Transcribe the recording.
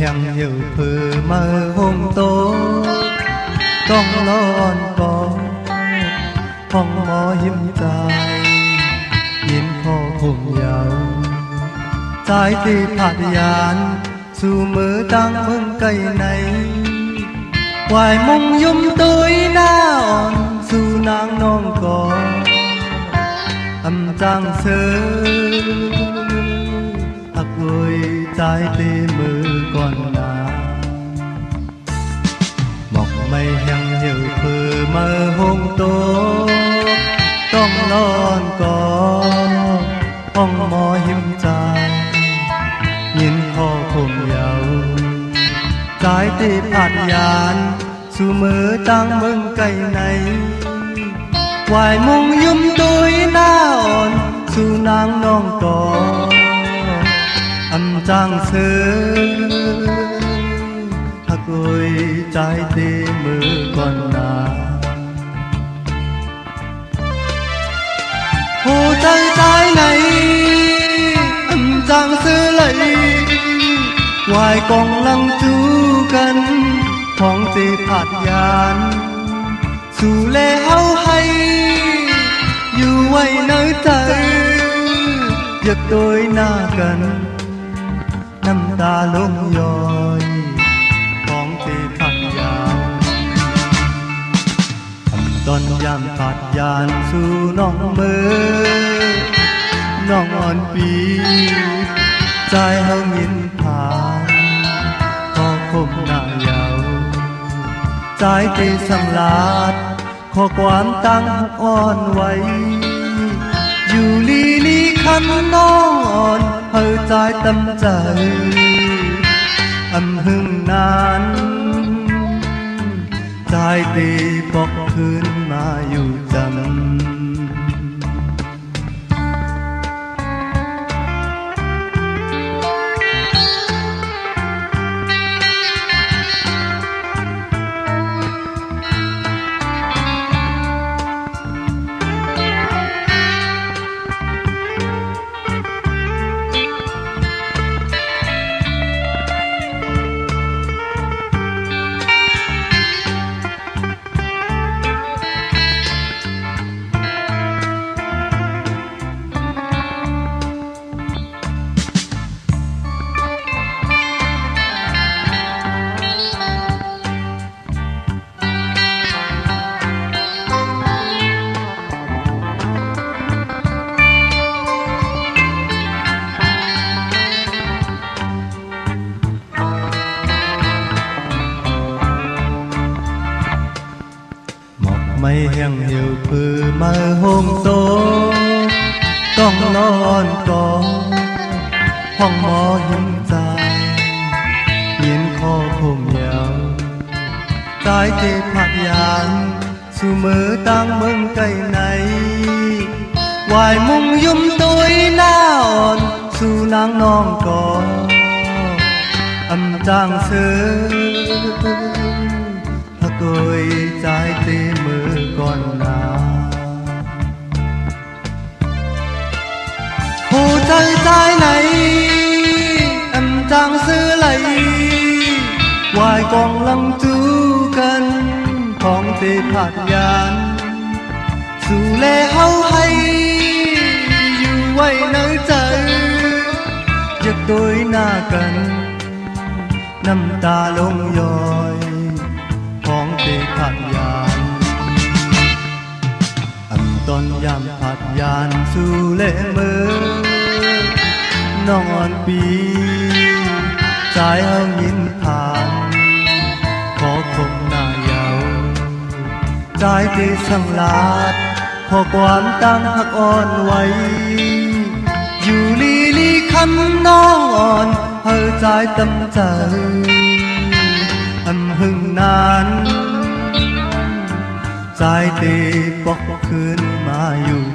hàng nhiều phừ mơ hôm tố con lon có phong mò hiếm dài nhìn kho cùng nhau trái tim hạt yàn dù mơ đang mừng cây này hoài mong dung tôi na dù nàng non có âm trang sơ hạt gối trái tim mơ còn là mọc mây hàng nhiều phừ mơ hôm tốต้องนอนกอดห้องหมอหิมใจยินคอผมยาวสายตีผัดยานสู่มือตั้งเมืองไกลในวายมุงยุ่มตุยหน้าอ่อนสู่นางน้องกออำจางเสือหักโอยใจตีมือก่อนนาhồ trái trái này âm giang xưa lạy ngoài con lăng chú cần phong tì phạt yàn dù lê hao hay dù quay nơi tay giật tôi na cần năm ta lông dòi phong tì phạt yànตอนยามผัดยานสู่น้องมือน้องอ่อนปีใจเฮายินผ่านขอคมหน้ายาวใจตีสังลาดขอความตั้งอ่อนไว้อยู่ลีลีคันน้องอ่อนเฮาใจตำใจอำหึงนานใจตีปอกคืนมาอยู่จำไม่แห้งเหี่ยวผือมาโฮมโตต้องนอนกอดห้องหมอหิมใจยินคอผมยาวสายเทผักยานสู่มือตั้งเมืองไกลในวายมุงยุ่มตุยหน้าอ่อนสู่นางน้องกออำจางเสือหักโอยใจตีมือก่อนนาhồ trái trái này âm trang xưa lạy ngoài con lăng chú cần phong tì phạt yàn dù lê hao hay dù quay nơi trời giật tôi na cần năm ta lông dòi phong tì phạt yànตอนยามผัดยานสู่เล่มือน้องอ่อนปีใจเฮายินผ่านขอคมหน้ายาวใจที่สังลาดขอความตั้งหักอ่อนไว้อยู่ลีลีคันน้องอ่อนเฮาใจตำใจอำหึงนานใจตีปอกคืนมาอยู่